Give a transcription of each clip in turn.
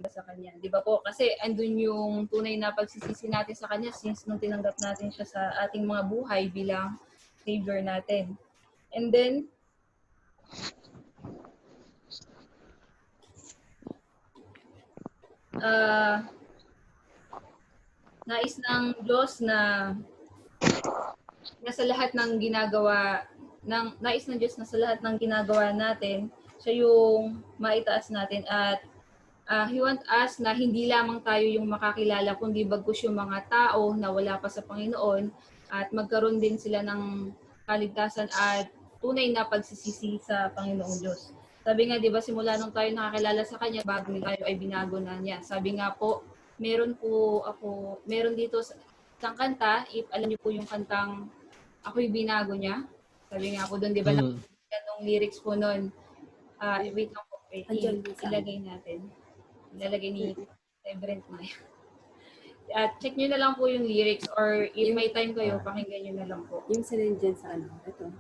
sa Kanya. Di ba po? Kasi andun yung tunay na pagsisisi natin sa Kanya since nung tinanggap natin siya sa ating mga buhay bilang Savior natin. And then, nais ng Diyos na sa lahat ng ginagawa nais ng Diyos na sa lahat ng ginagawa natin, siya yung maitaas natin at He want us na hindi lamang tayo yung makakilala kundi bagkus yung mga tao na wala pa sa Panginoon at magkaroon din sila ng kaligtasan at tunay na pagsisisi sa Panginoong Diyos. Sabi nga, di ba, simula nung tayo nakakilala sa Kanya, bago tayo ay binago na niya. Sabi nga po, meron dito isang kanta, if alam niyo po yung kantang Ako'y Binago Niya. Sabi nga po doon, di ba, nung lyrics po noon, wait lang po, ilagay natin. Ilalagay ni Brent Maya. At check nyo na lang po yung lyrics or if may time kayo, pakinggan nyo na lang po. Yung sinendyan sa ano, ito.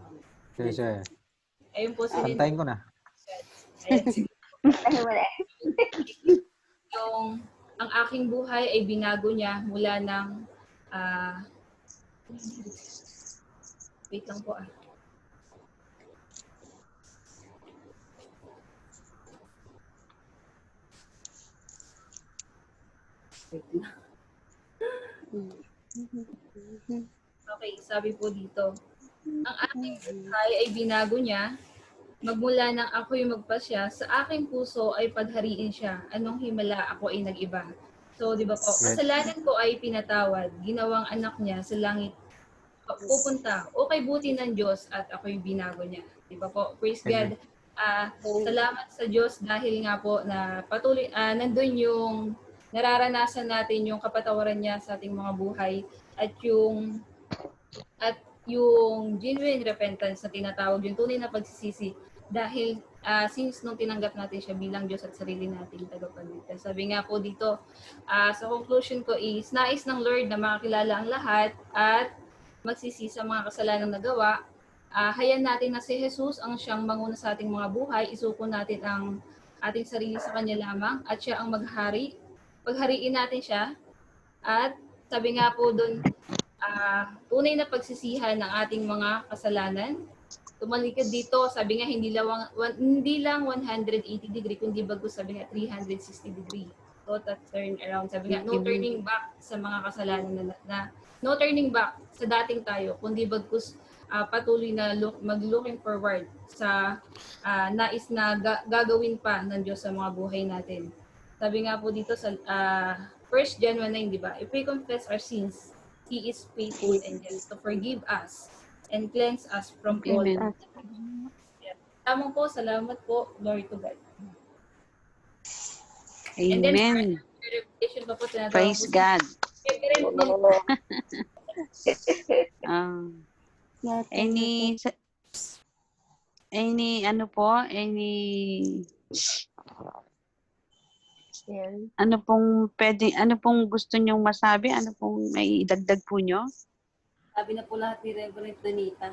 Siya. Ayun po sinendyan. Kantahin ko na. Ayan, sige. Yung ang aking buhay ay binago niya mula ng wait lang po Okay, sabi po dito. Ang aking buhay ay binago niya magmula nang ako'y magpasya, sa aking puso ay paghariin siya. Anong himala ako ay nag-iba. So, di ba po, kasalanan ko ay pinatawad. Ginawang anak niya sa langit pupunta. Okay, buti ng Diyos at ako'y binago niya. Di ba po? Praise God. Salamat sa Diyos dahil nga po na patuloy, nandun yung nararanasan natin yung kapatawaran niya sa ating mga buhay at yung genuine repentance na tinatawag, yung tunay na pagsisisi dahil since nung tinanggap natin siya bilang Diyos at sarili nating tagapagligtas. Sabi nga po dito, sa conclusion ko is, nais ng Lord na makakilala ang lahat at magsisi sa mga kasalanang nagawa. Hayan natin na si Jesus ang siyang manguna sa ating mga buhay, isuko natin ang ating sarili sa Kanya lamang at siya ang maghari. Paghariin natin siya at sabi nga po doon, tunay na pagsisihan ng ating mga kasalanan. Tumalikod dito, sabi nga hindi lang 180 degree, kundi bago sabi nga 360 degree. Total turn around. Sabi nga, no turning back sa mga kasalanan na no turning back sa dating tayo, kundi bagkus patuloy na mag-looking forward sa nais na gagawin pa ng Diyos sa mga buhay natin. Sabi nga po dito sa 1 John 1:9, di ba? If we confess our sins, He is faithful and just to forgive us and cleanse us from all. Tamang po, salamat po. Glory to God. Amen. And then, revelation pa po, praise God. Ano pong gusto nyong masabi? Ano pong may idagdag po nyo? Sabi na po lahat ni Reverend Donita.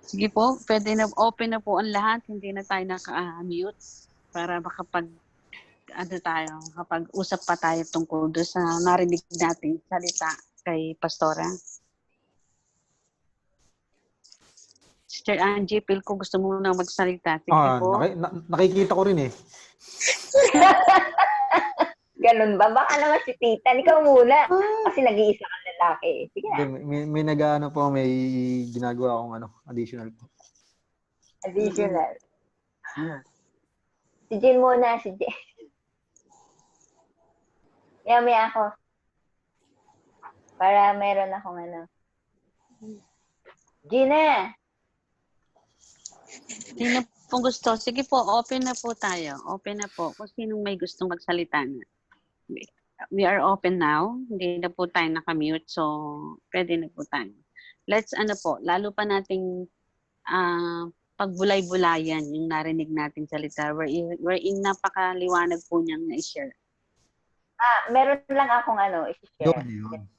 Sige po, pwede na, open na po ang lahat. Hindi na tayo naka-mute para kapag usap pa tayo tungkol doon sa narinig natin salita kay Pastora. Sister Angie, feel ko gusto mo na magsalita. Sige po. Nakikita ko rin eh. Ganun ba? Baka naman si Tita. Ikaw muna. Kasi nag-iisa kang lalaki. Sige na. May may ginagawa akong additional po. Additional. Si Jen muna. Si Jen. May ako. Para meron akong Gina! Sino pong gusto? Sige po, open na po tayo. Open na po. Kung sinong may gustong magsalita na. We are open now. Hindi na po tayo nakamute. So, pwede na po tayo. Let's lalo pa nating pagbulay-bulayan yung narinig nating salita. Wherein napakaliwanag po niyang na-share. Meron lang akong i-share. Yun.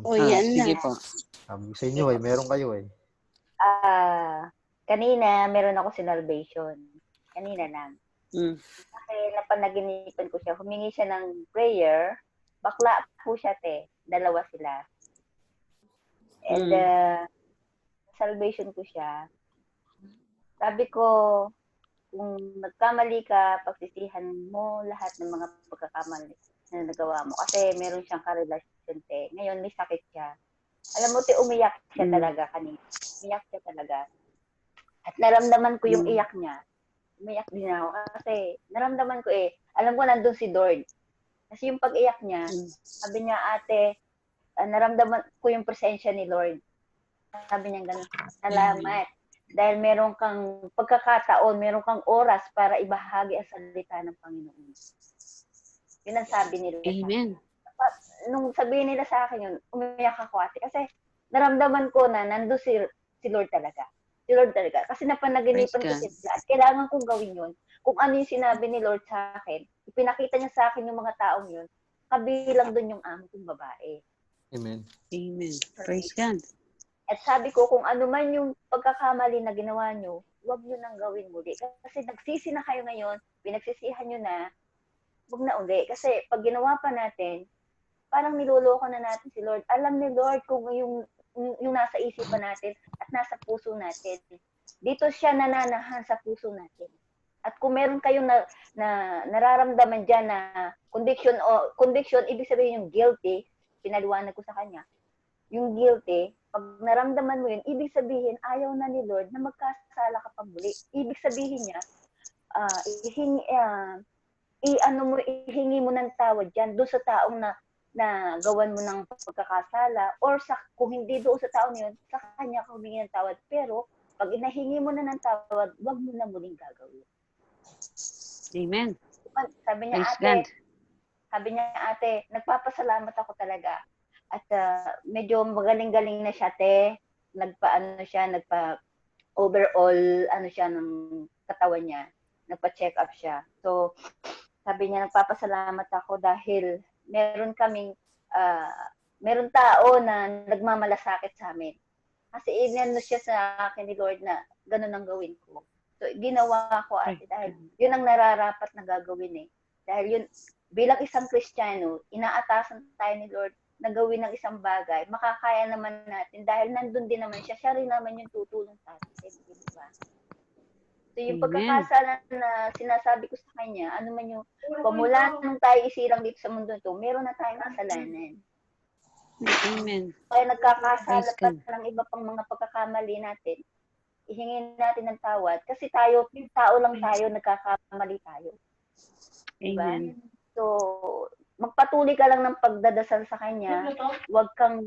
Yan sige po. Sabi sa inyo meron kayo kanina meron ako sinalvation. Kanina lang. Mm. Kasi napanaginipan ko siya, humingi siya ng prayer. Bakla po siya, te. Dalawa sila. And salvation ko siya. Sabi ko, kung nagkamali ka, pagsisihan mo lahat ng mga pagkakamali na nagawa mo. Kasi meron siyang karelasyon, te. Ngayon, may sakit siya. Alam mo, te, umiyak siya talaga kanina. Umiyak siya talaga. At naramdaman ko yung iyak niya. Umiyak din ako. Kasi naramdaman ko alam ko nandun si Lord. Kasi yung pag-iyak niya, sabi niya, ate, naramdaman ko yung presensya ni Lord. Sabi niya gano'n, salamat. Dahil meron kang pagkakataon, meron kang oras para ibahagi ang salita ng Panginoon. Yun ang sabi nila. Amen. Nung sabihin nila sa akin yun, umiyak ako, ate. Kasi naramdaman ko na nandun si Lord talaga. Si Lord talaga. Kasi napanaginipan ko siya. At kailangan kong gawin yun. Kung ano yung sinabi ni Lord sa akin, ipinakita niya sa akin yung mga taong yun, kabilang dun yung amo kong babae. Amen. Amen. Praise God. At sabi ko, kung ano man yung pagkakamali na ginawa nyo, huwag nyo nang gawin muli. Kasi nagsisi na kayo ngayon, pinagsisihan nyo na, huwag na uli. Kasi pag ginawa pa natin, parang niloloko na natin si Lord. Alam ni Lord kung yung nasa isipan natin at nasa puso natin. Dito siya nananahan sa puso natin. At kung meron kayong na nararamdaman dyan na conviction, ibig sabihin yung guilty, pinaliwanag ko sa kanya, yung guilty, pag naramdaman mo yun, ibig sabihin, ayaw na ni Lord na magkasala ka pa muli. Ibig sabihin niya, ihingi mo ng tawad dyan doon sa taong na gawan mo ng pagkakasala or kung hindi doon sa taong yun, sa kanya ka humingi ng tawad. Pero pag inahingi mo na ng tawad, wag mo na muling gagawin. Amen. Sabi niya, ate, nagpapasalamat ako talaga. At medyo magaling-galing na siya, te. Nagpa-overall, siya ng katawan niya. Nagpa-check up siya. So, sabi niya, nagpapasalamat ako dahil meron tao na nagmamalasakit sa amin. Kasi inano siya sa akin ni Lord na ganun ang gawin ko. So, ginawa ko, ate, dahil yun ang nararapat na gagawin eh. Dahil yun, bilang isang Kristiyano, inaatasan tayo ni Lord na gawin ng isang bagay, makakaya naman natin dahil nandun din naman siya. Siya rin naman yung tutulong sa atin. Diba? So, yung pagkakasala na sinasabi ko sa kanya, ano man yung, pamula nung tayo isirang dito sa mundo ito, meron na tayong kasalanan. Amen. Kaya nagkakasala pa ng iba pang mga pagkakamali natin. Ihingin natin ng tawad. Kasi tao lang tayo, nagkakamali tayo. Diba? Amen. So, magpatuloy ka lang ng pagdadasal sa kanya. Huwag kang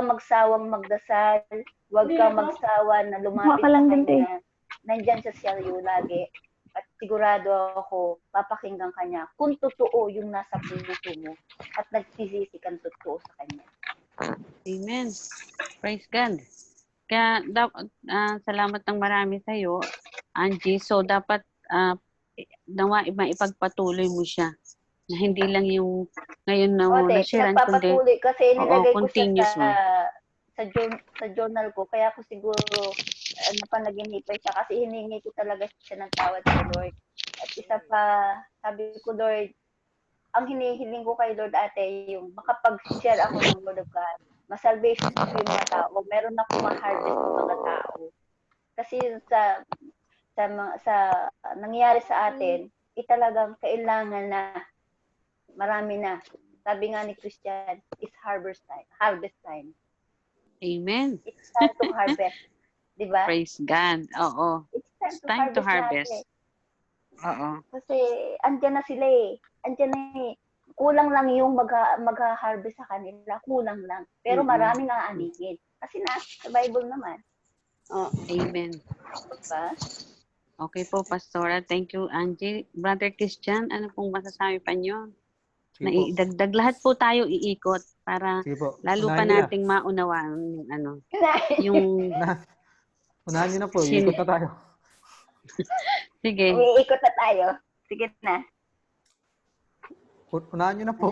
magsawang magdasal. Huwag kang magsawa na lumapit sa kanya. Nandyan siya lagi. At sigurado ako, papakinggan kanya kung totoo yung nasa puso mo at nagsisisi kang totoo sa kanya. Amen. Praise God. Kaya, salamat ng marami sa'yo, Angie. So, dapat ipagpatuloy mo siya. Na hindi lang yung ngayon na nashiran, kundi kasi nilagay ko siya sa journal ko. Kaya ako siguro napanaginipan siya kasi hiningi ko talaga siya ng tawad sa Lord. At isa pa, sabi ko, Lord, ang hinihiling ko kay Lord, ate, yung makapag-share ako ng Word of God. Masalvation ko yung mga tao. Meron akong ma-harvest ng mga tao. Kasi sa nangyari sa atin, talagang kailangan na marami na. Sabi nga ni Christian, it's harvest time. Amen. It's time to harvest. Diba? Praise God. Oo. It's time to harvest. Oo. Kasi andyan na sila eh. Andyan na eh. Kulang lang yung mag-harvest sa kanila. Kulang lang. Pero maraming aanigin. Kasi nasa Bible naman. Oh. Amen. Diba? Okay po, Pastora. Thank you, Angie. Brother Christian, ano pong masasabi pa niyo? Na idagdag lahat po tayo iikot para lalo pa nating maunawaan yung unahan niyo na po, iikot na tayo. Sige. Iikot na tayo. Sige na. Unahan niyo na po.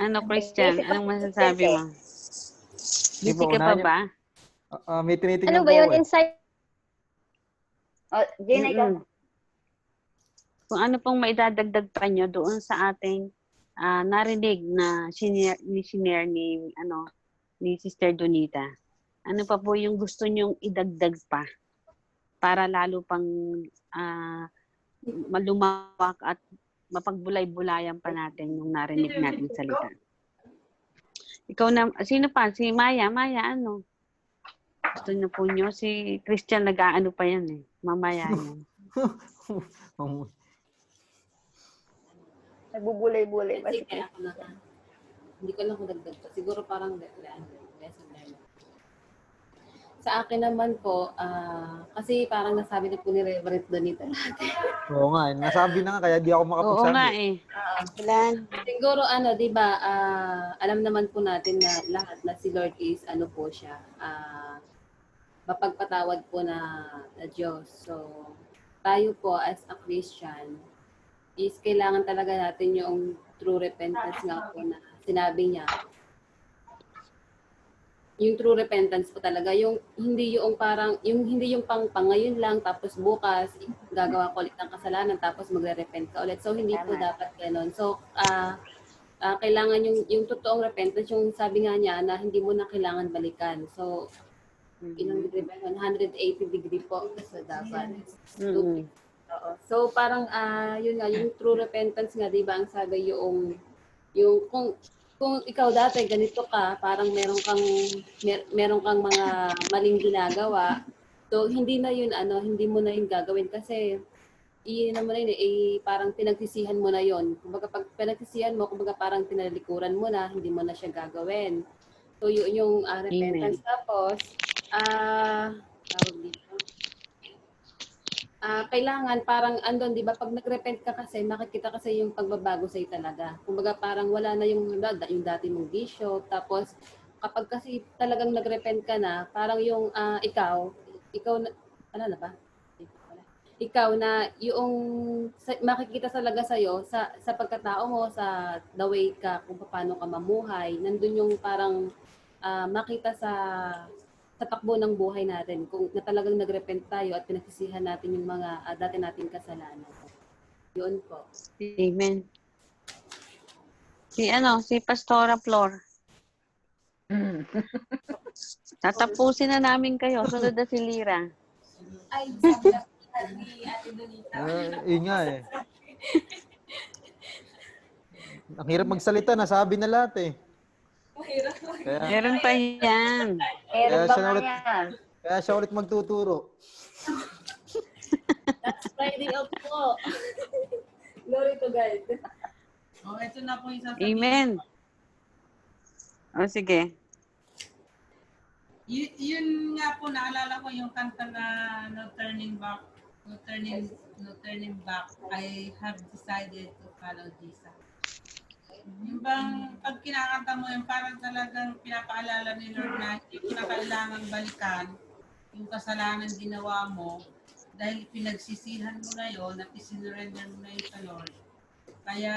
Ano, Christian? Anong masasabi mo? Busy ka pa ba? May Ano tinitingnan ba po yun? ako eh. Insight? Gina, ikaw. Mm-mm. Kung ano pong maidadagdag pa nyo doon sa ating narinig na shinare ni Sister Donita. Ano pa po yung gusto nyong idagdag pa para lalo pang malumawak at mapagbulay-bulayan pa natin yung narinig nating salita. Ikaw na, sino pa? Si Maya. Maya, ano? Gusto niyo po nyo? Si Christian nag-aano pa yan eh. Mamaya yan. Nagbubulay-bulay pa si Sige, ako na. Hindi ko lang kung dagdag pa. Siguro parang lesson learned. Sa akin naman po, kasi parang nasabi na po ni Reverend Donita. Oo nga, nasabi na nga kaya di ako Oo makapagsabi. nga eh. Siguro di ba, alam naman po natin na lahat na si Lord is po siya, mapagpatawad po na Diyos. So, tayo po as a Christian is kailangan talaga natin yung true repentance nga po na sinabi niya. Yung true repentance po talaga, yung hindi yung pang ngayon lang tapos bukas gagawa ko ulit ng kasalanan tapos magre-repent ka ulit. So hindi po dapat ganoon. So kailangan yung totoong repentance, yung sabi nga niya na hindi mo na kailangan balikan. So ilang degree ba? 180 degree po. So dapat. So parang yun nga yung true repentance nga, 'di ba? Ang sabi yung kung ikaw dati ganito ka, parang meron kang mga maling ginagawa. So hindi na yun hindi mo na yun gagawin kasi naman yun parang pinagsisihan mo na yun. Kumbaga pag pinagsisihan mo, kumbaga parang tinalikuran mo na, hindi mo na siya gagawin. So yun yung repentance. Tapos tawag dito. Kailangan parang andon, 'di ba, pag nag-repent ka kasi makikita kasi yung pagbabago sa'yo talaga. Kumbaga parang wala na yung dati mong bisyo. Tapos kapag kasi talagang nag-repent ka na, parang yung ikaw na ano na ba? Ikaw na yung makikita talaga sa'yo sa pagkatao mo, sa the way ka, kung paano ka mamuhay, nandun yung parang makita sa takbo ng buhay natin kung na talagang nag-repent tayo at pinagsisihan natin yung mga dati nating kasalanan. Yun po. Amen. Si Pastora Flor. Tatapusin na namin kayo. Sunod na si Lira. Ay, sabi ni Ate Donita. Yun nga eh. Ang hirap magsalita, nasabi na lahat eh. Mahirap. Meron pa yan. Kaya siya ulit magtuturo. That's Friday off po. Glory to God. Ito na po yung sasabihin. Amen. Sige. Yun nga po, naalala ko yung kanta na No Turning Back, No Turning Back, I have decided to follow Jesus. Yung bang, pag kinakanta mo yung parang talagang pinapaalala ni Lord na hindi mo na kailangang balikan yung kasalanan ginawa mo dahil pinagsisihan mo na yun at isinurrender mo na yun sa Lord. Kaya,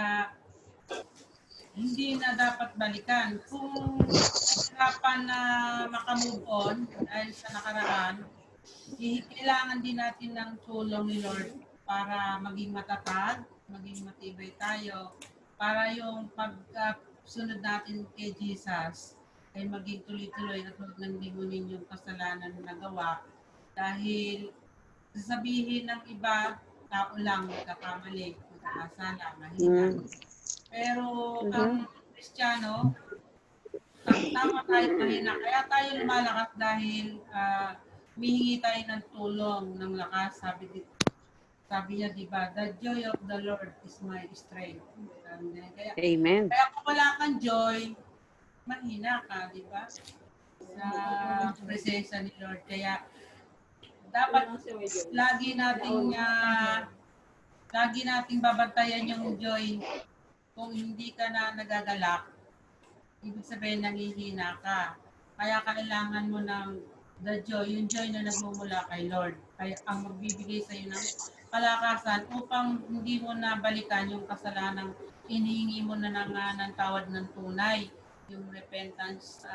hindi na dapat balikan. Kung nahirapan na makamove on dahil sa nakaraan, kailangan din natin ng tulong ni Lord para maging matatag, maging matibay tayo, para yung pagsunod natin kay Jesus ay maging tuloy-tuloy at huwag nang lingunin yung kasalanan na nagawa. Dahil sasabihin ng iba, tao lang, magkakamali, magkakasala, mahina. Pero ang Kristiyano, tama tayo mahina. Kaya tayo lumalakas dahil humihingi tayo ng tulong, ng lakas. Sabi niya, di ba, the joy of the Lord is my strength. Kaya, Amen. Kaya kung wala kang joy, mahina ka, di ba? Sa presensya ni Lord. Kaya, dapat lagi nating babantayan yung joy. Kung hindi ka na nagagalak, ibig sabihin nangihina ka. Kaya kailangan mo ng the joy, yung joy na nagmumula kay Lord. Kaya ang magbibigay sa iyo ng kalakasan upang hindi mo na balikan yung kasalanan, inihingi mo na ng tawad ng tunay, yung repentance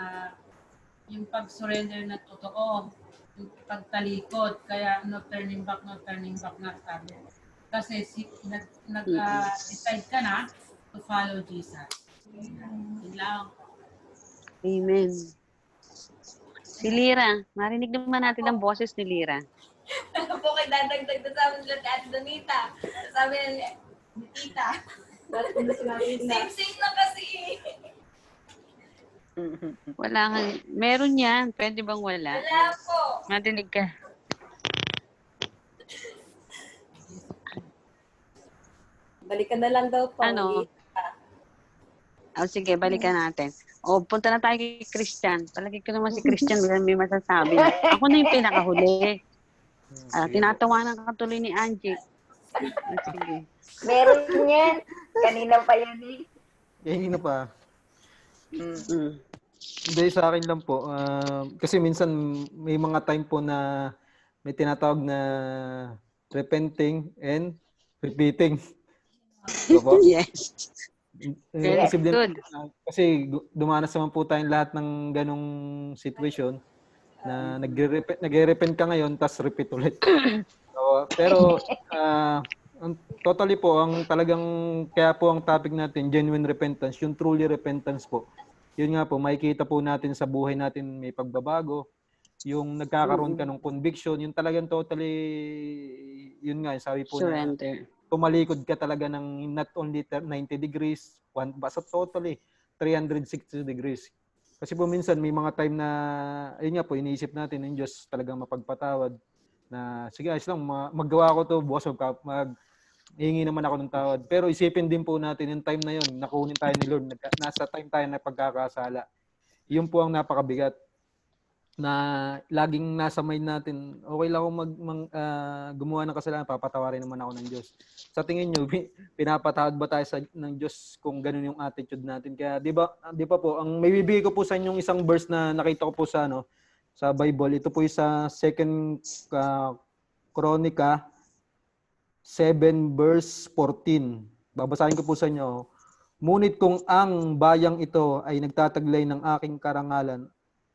yung pag-surrender na totoo, yung pagtalikod, kaya no turning back na sabi. Kasi decide ka na to follow Jesus. Yun lang. Amen. Si Lira, marinig naman natin ang boses ni Lira. Ano po kay dadagdag na sabi nila ni Ate Donita. Sabi nila ni Tita. Same na kasi. Wala nga. Meron yan. Pwede bang wala? Wala po. Madinig ka. Balikan na lang daw po. Ano? Sige, balikan natin. Punta na tayo kay Christian. Palagi ko naman si Christian, may masasabi. Ako na yung pinakahuli. Tinatawanan ka tuloy ni Angie. Sige. Meron yan. Kanina pa yan eh. Kanina pa. Mm. Hindi, sa akin lang po. Kasi minsan may mga time po na may tinatawag na repenting and repeating. Diba? Yes. Kasi, Good. kasi dumanas naman po tayong lahat ng ganong situation na nagre-repent ka ngayon tapos repeat ulit. So, pero totally po, ang talagang kaya po ang topic natin, genuine repentance, yung truly repentance po. Yun nga po, makikita po natin sa buhay natin may pagbabago, yung nagkakaroon ka ng conviction, yung talagang totally, yun nga, sabi po Surrender. na tumalikod ka talaga ng not only 90 degrees, basta totally 360 degrees. Kasi po minsan may mga time na, ayun nga po, iniisip natin ng Diyos talagang mapagpatawad na, sige, ayos lang, maggawa ko to, bukas hihingi naman ako ng tawad. Pero isipin din po natin yung time na yun, nakunin tayo ni Lord, nasa time tayo na pagkakasala. Yun po ang napakabigat na laging nasa mind natin, okay lang ako gumawa ng kasalanan, papatawarin naman ako ng Diyos. Sa tingin nyo, pinapatawad ba tayo ng Diyos kung ganun yung attitude natin? Kaya di ba po, ang may bibigay ko po sa inyong isang verse na nakita ko po sa Bible. Ito po yung sa 2 Chronica 7 verse 14. Babasahin ko po sa inyo. Ngunit kung ang bayang ito ay nagtataglay ng aking karangalan,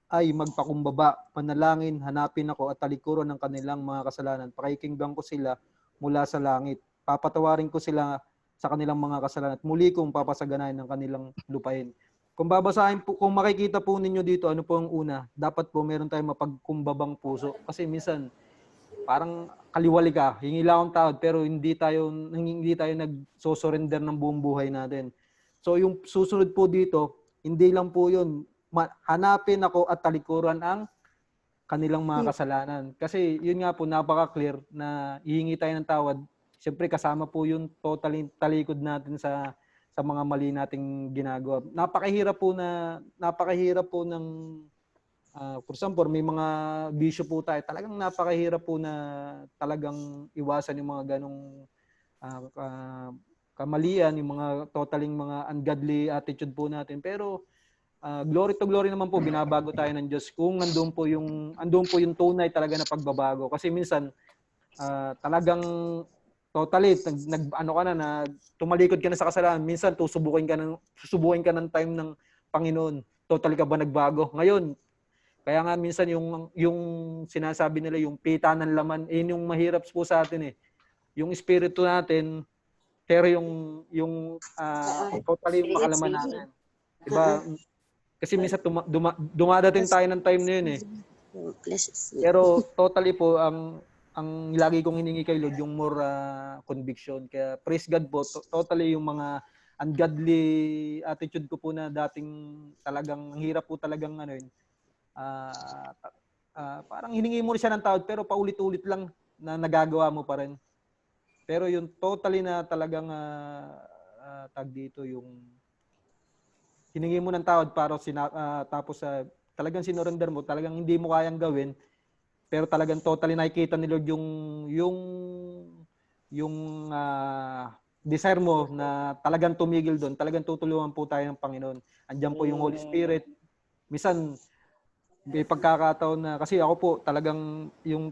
ay magpakumbaba, panalangin, hanapin ako at talikuran ng kanilang mga kasalanan. Pakikinggan ko sila mula sa langit. Papatawarin ko sila sa kanilang mga kasalanan at muli kong papasaganahin ng kanilang lupain. Kung babasahin po, kung makikita po ninyo dito, ano po ang una? Dapat po meron tayong mapagkumbabang puso. Kasi minsan, parang kaliwali ka, hingi lang akong tawad, pero hindi tayo nagsosurrender ng buong buhay natin. So yung susunod po dito, hindi lang po yun, hanapin ako at talikuran ang kanilang mga kasalanan. Kasi yun nga po, napaka-clear na hihingi tayo ng tawad. Siyempre kasama po yung totally talikod natin sa mga mali nating ginagawa. Napakahirap po ng for example, may mga bisyo po tayo. Talagang napakahirap po na talagang iwasan yung mga ganong kamalian, yung mga totaling mga ungodly attitude po natin. Pero glory to glory naman po, binabago tayo ng Diyos kung andun po yung tunay talaga na pagbabago. Kasi minsan talagang totally ano ka na tumalikod ka na sa kasalanan. Minsan susubukin ka ng time ng Panginoon. Totally ka ba nagbago? Ngayon, kaya nga minsan yung sinasabi nila yung pita ng laman, yung mahirap po sa atin eh. Yung espiritu natin, pero yung totally yung makalaman natin. Diba? Kasi minsan dumadating tayo ng time na yun eh. Pero totally po, ang lagi kong hiningi kay Lord, yung more conviction. Kaya praise God po, totally yung mga ungodly attitude ko po na dating talagang, ang hirap po talagang parang hiningi mo siya ng tawad, pero paulit-ulit lang na nagagawa mo pa rin. Pero yung totally na talagang tag dito, yung hiningi mo ng tawad para tapos talagang sinurrender mo, talagang hindi mo kayang gawin, pero talagang totally nakikita ni Lord yung desire mo na talagang tumigil doon, talagang tutulungan po tayo ng Panginoon. Andiyan po yung Holy Spirit. Minsan may pagkakataon na, kasi ako po talagang yung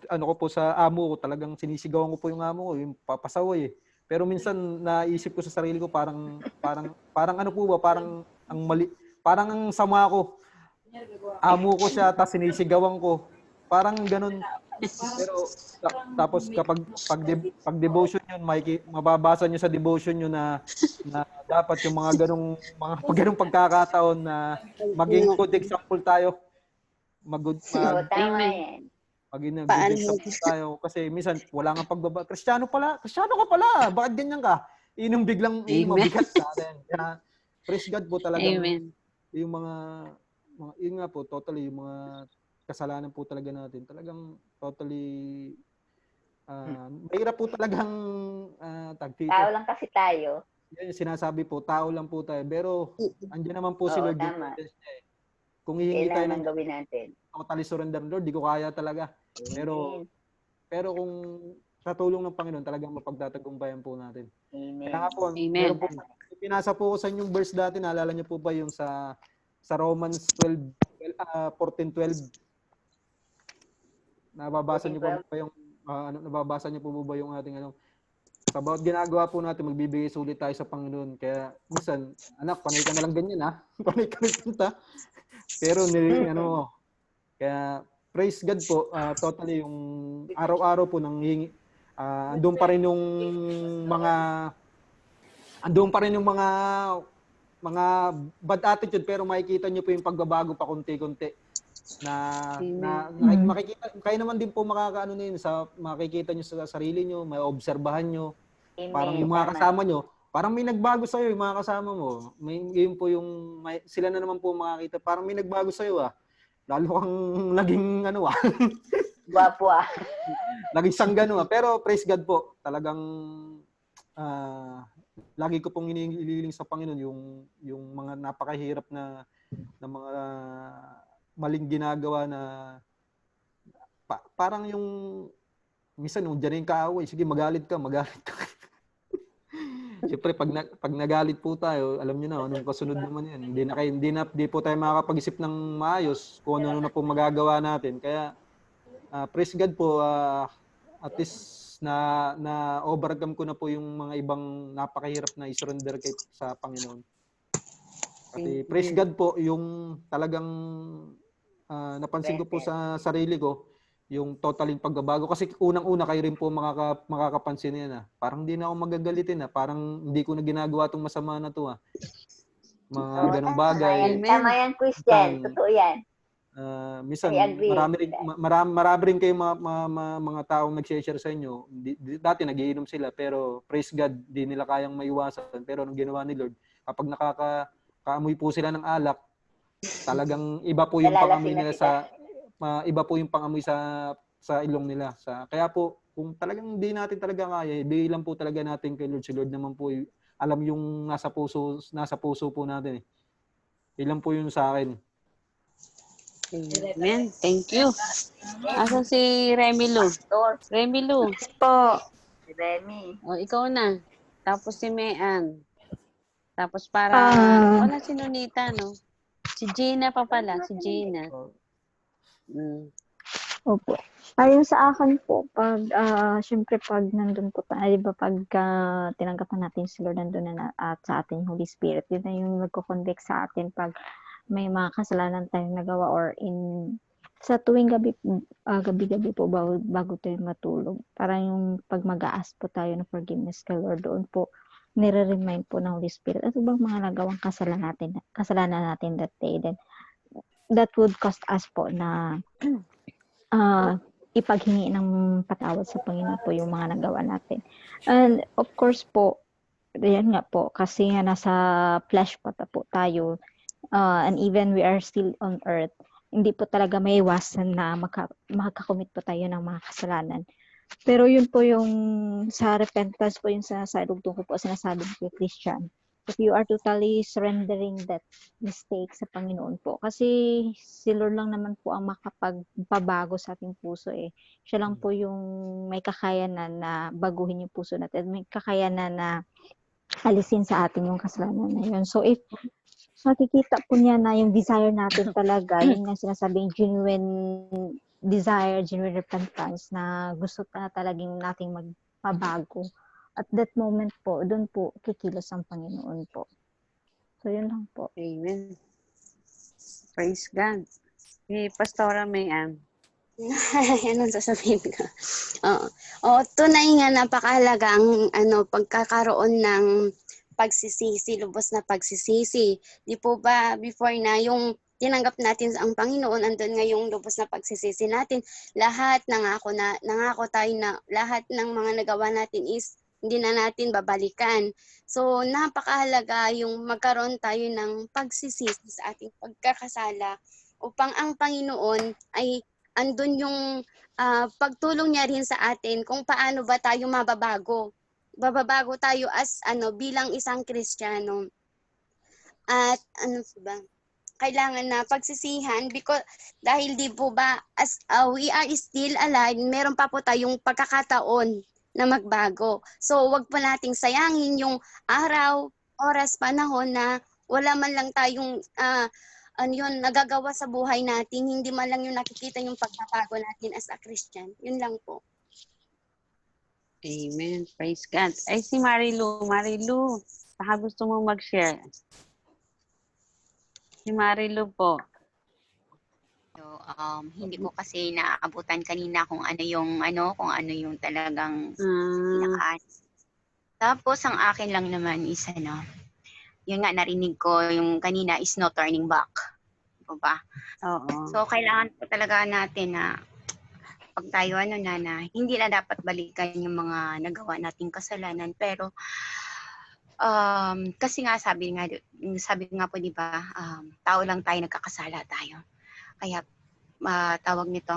ko po sa amo ko, talagang sinisigawan ko po yung amo ko, yung papasaway eh. Pero minsan naisip ko sa sarili ko parang ano po ba, parang ang mali, parang ang sama ko. amo ko siya, tapos sinisigawan ko. Parang ganun. Pero tapos kapag pag devotion yun, mababasa niyo sa devotion niyo na dapat yung ganung pagkakataon na maging good example tayo. Oo, tama Amen. yan. Maging good Paano? example tayo kasi minsan wala nga pagbaba. Kristiyano ka pala. Bakit ganyan ka? Yun yung biglang Amen. mabigat sa atin. Kaya praise God po talagang Amen. yung mga yun nga po, totally yung mga kasalanan po talaga natin. Talagang totally mahirap po talagang Tao lang kasi tayo. Yan yung sinasabi po, tao lang po tayo. Pero andiyan naman po si Oo, Lord. Yung tama. presence niya eh. Kung hihingi tayo ng Kailangan gawin natin. totally surrender, Lord, di ko kaya talaga. Pero Amen. pero kung sa tulong ng Panginoon, talagang mapagtatagumpayan po natin. Amen. Kaya nga po, Amen. meron po, pinasa po ko sa inyong verse dati, naalala niyo po ba yung sa Romans 14:12? Nababasa niyo po ba yung nababasa niyo po ba yung ating sa bawat ginagawa po natin, magbibigay sulit tayo sa Panginoon. Kaya minsan, anak, panay ka na lang ganyan ha. Panay ka na punta. Pero kaya praise God po, totally yung araw-araw po andun pa rin yung mga bad attitude, pero makikita niyo po yung pagbabago pa konti-konti na makikita kayo naman din po makakaano na yun makikita niyo sa sarili niyo, may obserbahan niyo. Amen. Parang yung mga kasama niyo, parang may nagbago sa iyo yung mga kasama mo. Yun po sila na naman po makakita, parang may nagbago sa iyo Lalo kang naging Gwapo naging sanggano Pero praise God po, talagang lagi ko pong iniiling sa Panginoon yung mga napakahirap na mga maling ginagawa na parang yung minsan nung diyan yung kaaway, sige magalit ka. Siyempre pag nagalit po tayo, alam niyo na anong kasunod naman 'yan. Hindi po tayo makakapag-isip ng maayos kung ano na po magagawa natin. Kaya praise God po, at least na overcome ko na po yung mga ibang napakahirap na i-surrender sa Panginoon. Kasi praise God po, yung talagang napansin ko po sa sarili ko, yung totaling pagbabago. Kasi unang-una kayo rin po makakapansin yan. Parang hindi na ako magagalitin. Parang hindi ko na ginagawa itong masama na to. Mga ganong bagay. Tama yan, Christian. Totoo yan. Minsan, marami rin kayo mga taong nag-share sa inyo. Dati nagiinom sila, pero praise God, di nila kayang maiwasan. Pero anong ginawa ni Lord, kapag nakakaamoy po sila ng alak, talagang iba po yung pangamoy nila iba po yung pangamoy sa ilong nila. Kaya po, kung talagang hindi natin talaga kaya, ibigay lang po talaga natin kay Lord. Si Lord naman po, alam yung nasa puso po natin. Ilan po yun sa akin. Amen. Thank you. Asa si Remy Lou? Remy Lou. Po. Si Remy. O, ikaw na. Tapos si Mean. Tapos wala si Nonita, no? Si Gina pa pala. Si Gina. Opo. Ayun sa akin po, syempre pag nandun po tayo, diba, pag tinanggapan natin si Lord, nandun na at sa atin Holy Spirit, yun na yung magko-convict sa atin pag may mga kasalanan tayong nagawa or sa tuwing gabi-gabi po bago tayo matulog. Parang yung pag mag-aas po tayo ng forgiveness kay Lord, doon po nire-remind po ng Holy Spirit, ano bang mga nagawang kasalanan natin that day. Then, that would cost us po na ipaghingi ng patawad sa Panginoon po yung mga nagawa natin. And of course po, yan nga po, kasi nga nasa flesh pa po tayo, and even we are still on earth, hindi po talaga may iwasan na makakomit po tayo ng mga kasalanan. Pero yun po yung sa repentance po, yung sa dugtong ko po sinasabi ko Christian, if you are totally surrendering that mistake sa Panginoon po. Kasi si Lord lang naman po ang makapagpabago sa ating puso eh. Siya lang po yung may kakayanan na baguhin yung puso natin. May kakayanan na alisin sa atin yung kasalanan na yun. So if makikita po niya na yung desire natin talaga, yun nga sinasabing genuine desire, genuine repentance na gusto na talagang nating magpabago. At that moment po, doon po kikilos ang Panginoon po. So, yun lang po. Amen. Praise God. Si Pastora Mayan. Anong sasabihin ko? Oo, tunay nga napakahalaga ang pagkakaroon ng pagsisisi, lubos na pagsisisi. Di po ba before na yung tinanggap natin ang Panginoon, andun nga yung lubos na pagsisisi natin. Nangako tayo na lahat ng mga nagawa natin is hindi na natin babalikan. So, napakahalaga yung magkaroon tayo ng pagsisisi sa ating pagkakasala upang ang Panginoon ay andun yung pagtulong niya rin sa atin kung paano ba tayo mababago. Bababago tayo as bilang isang Kristiyano. At kailangan na pagsisihan because dahil di po ba as we are still alive, meron pa po tayong pagkakataon na magbago. So wag po nating sayangin yung araw, oras, panahon na wala man lang tayong nagagawa sa buhay natin, hindi man lang yung nakikita yung pagbabago natin as a Christian. Yun lang po. Amen. Praise God. Ay, si Marilu. Marilu, baka gusto mo mag-share. Si Marilu po. So, hindi ko kasi naaabutan kanina kung ano yung talagang pinakaan. Tapos, ang akin lang naman is yun nga, narinig ko yung kanina is no turning back. Diba ba? Oo. So, kailangan po talaga natin na pag tayo na hindi na dapat balikan yung mga nagawa nating kasalanan. Pero, kasi nga sabi nga po, di ba, tao lang tayo, nagkakasala tayo. Kaya, tawag nito,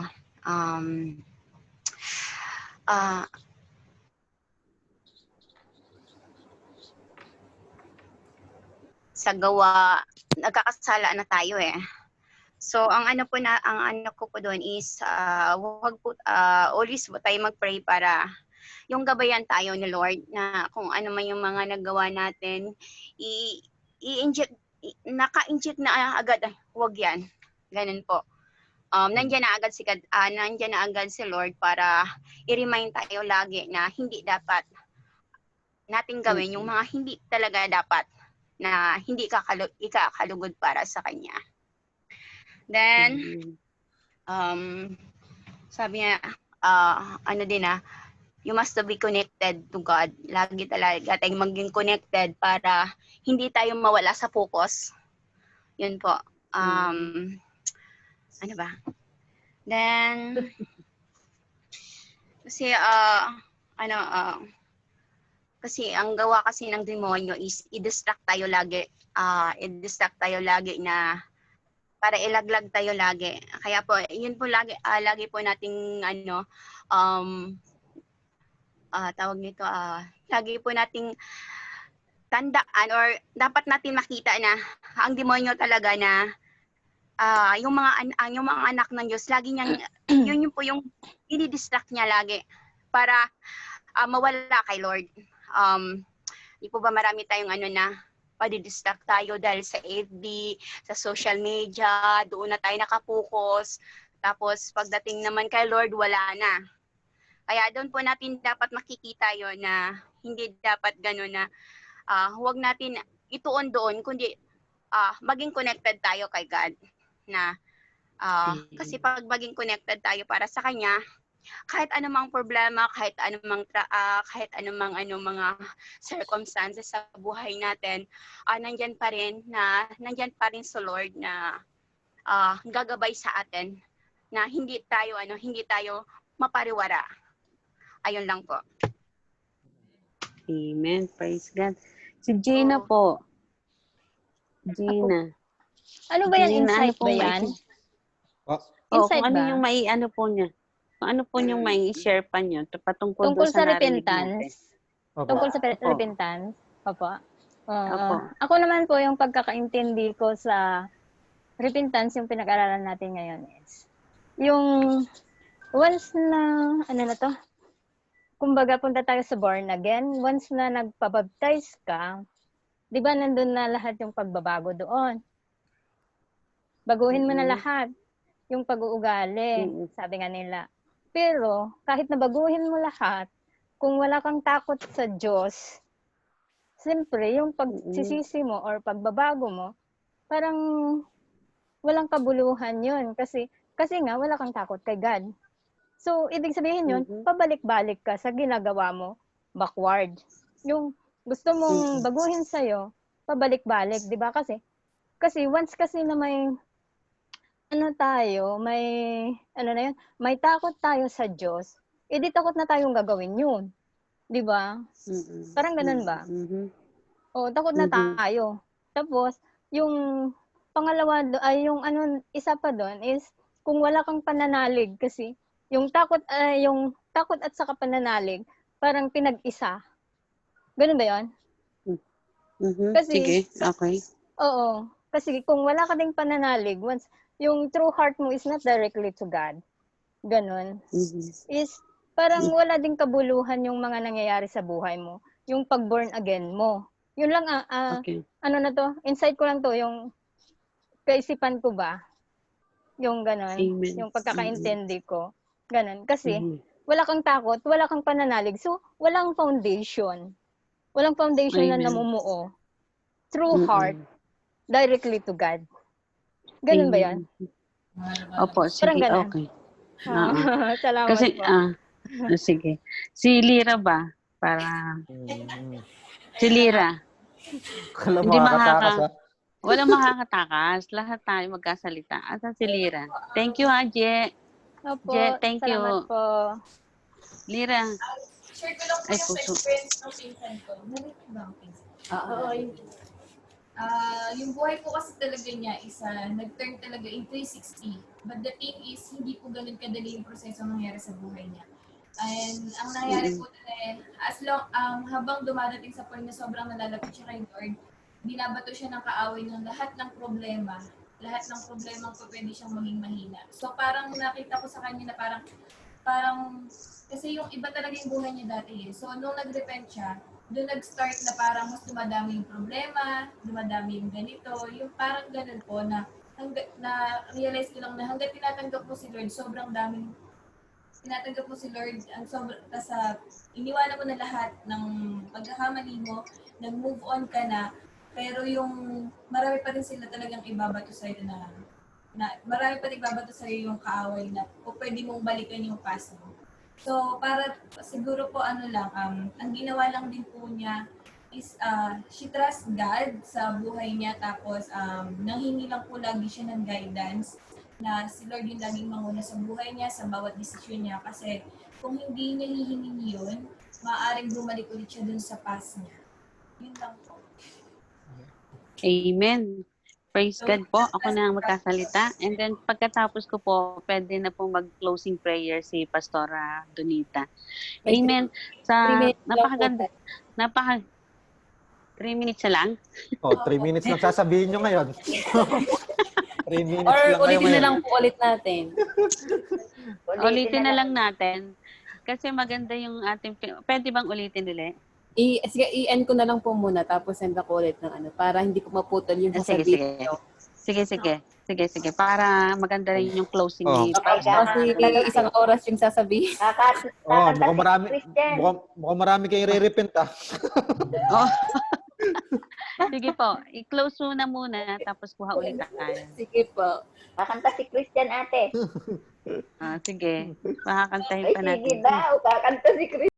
sa gawa, nagkakasala na tayo eh. So, ang ano ko po doon is, wag po, always po tayo mag-pray para yung gabayan tayo ni Lord na kung ano man yung mga nagawa natin, i-inject, naka-inject na agad, wag yan. Ganun po. Nandiyan na agad si Lord para i-remind tayo lagi na hindi dapat nating gawin yung mga hindi talaga dapat na hindi ikakalugod para sa Kanya. Then, sabi niya, you must be connected to God. Lagi talaga tayong maging connected para hindi tayo mawala sa focus. Yun po. Ano ba? Then, kasi, kasi ang gawa kasi ng demonyo is i-distract tayo lagi. Na para ilaglag tayo lagi. Kaya po, yun po lagi po nating tawag nito, lagi po nating tandaan or dapat natin makita na ang demonyo talaga na yung mga anak ng Diyos, lagi niyang, yun po yung i-distract niya lagi para mawala kay Lord. Di po ba marami tayong padidistract tayo dahil sa FB, sa social media, doon na tayo nakapokus. Tapos pagdating naman kay Lord, wala na. Kaya doon po natin dapat makikita yon na hindi dapat gano'n na huwag natin ituon doon, kundi maging connected tayo kay God. Na, kasi pag maging connected tayo para sa Kanya, kahit anumang problema, kahit anumang mga circumstances sa buhay natin, nandyan pa rin sa Lord na gagabay sa atin na hindi tayo mapariwara. Ayun lang po. Amen. Praise God. Si Gina po. Gina. Ano ba yan? Gina, Insight ba yan? kung Insight ano ba? yung po niya. Kung ano po yung may share pa niyo patungkol Tungkol doon sa narinig natin. repentance? Tungkol sa repentance? Opo. Opo. Ako naman po, yung pagkakaintindi ko sa repentance, yung pinag-aralan natin ngayon is, yung once na, kumbaga punta tayo sa born again, once na nagpabaptize ka, di ba nandun na lahat yung pagbabago doon? Baguhin mo na lahat. Yung pag-uugali, sabi nga nila. Pero, kahit nabaguhin mo lahat, kung wala kang takot sa Diyos, siyempre, yung pagsisisi mo or pagbabago mo, parang walang kabuluhan yun. Kasi nga, wala kang takot kay God. So, ibig sabihin yun, pabalik-balik ka sa ginagawa mo, backward. Yung gusto mong baguhin sa'yo, pabalik-balik, di ba? Kasi once kasi na may, may takot tayo sa Diyos, di takot na tayong gagawin yun. Di ba? Parang ganun ba? O, takot na tayo. Tapos, yung pangalawa, yung isa pa doon is, kung wala kang pananalig kasi, yung takot at saka pananalig, parang pinag-isa. Ganun ba yun? Kasi, Sige, okay. Oo. Kasi kung wala ka ding pananalig, once yung true heart mo is not directly to God, ganun, is parang wala ding kabuluhan yung mga nangyayari sa buhay mo. Yung pag-born again mo. Yun lang, Okay. insight ko lang to, yung kaisipan ko ba, yung ganun, Amen. yung pagkakaintindi ko, ganun. Kasi, wala kang takot, wala kang pananalig, so, walang foundation. Walang foundation na Amen. namumuo. True heart, directly to God. Ganun ba yan? Opo, Parang sige, ganun. okay. Salamat Kasi, po. sige. Si Lira ba? Si Lira. Kala Hindi makakatakas, ha? Walang makakatakas. Lahat tayo magkasalita. Asa si Lira? Thank you, ha, Je. Opo, Je, thank you. salamat po. Lira. Share ko lang po Ay, yung puso. experience ng pinsan ko. Narinig ba ang pinsan? Oo. Yung buhay po kasi talaga niya is nag-turn talaga in 360. But the thing is, hindi po ganun kadali yung proseso nangyari sa buhay niya. And ang nangyari po habang dumadating sa point na sobrang nalalapit siya kay Lord, binabato siya ng kaaway ng lahat ng problema. Lahat ng problema po pwede siyang maging mahina. So parang nakita ko sa kanya na parang kasi yung iba talaga yung buhay niya dati eh. So nung nag-repent siya, doon nag-start na parang mas dumadami yung problema, dumadami yung ganito, yung parang ganun po na realize ko lang na hanggang tinatanggap mo si Lord, sobrang daming tinatanggap mo si Lord, iniwanan mo na lahat ng pagkakamali mo, nag-move on ka na, pero yung marami pa rin sila talagang ibabato sa'yo na marami pa rin ibabato sa'yo yung kaaway na o pwede mong balikan yung past mo. So, para siguro po ang ginawa lang din po niya is she trusts God sa buhay niya tapos nanghingi lang po lagi siya ng guidance na si Lord yung laging manguna sa buhay niya, sa bawat desisyon niya. Kasi kung hindi niya hihingin yun, maaaring bumalik ulit siya dun sa past niya. Yun lang po. Amen. Praise God po. Ako na ang magkasalita. And then, pagkatapos ko po, pwede na pong mag-closing prayer si Pastora Donita. Amen. Napakaganda. 3 minutes na lang? 3 minutes lang sasabihin nyo ngayon. 3 minutes Or lang kayo ulitin na ngayon. lang po ulit natin. Ulitin na lang natin. Kasi maganda yung ating... Pwede bang ulitin ulit? Sige, i-end ko na lang po muna tapos send ako ulit ng para hindi ko maputol yung sasabihin. Sige. Para maganda rin yung closing ni Kasi isang oras yung sasabihin. Mukhang marami kayong re-repent, ha? Sige po, i-close muna tapos kuha ulit tayo. Sige po. Kakanta si Christian, ate. Sige, makakantahin pa natin. Sige daw, kakanta si Christian.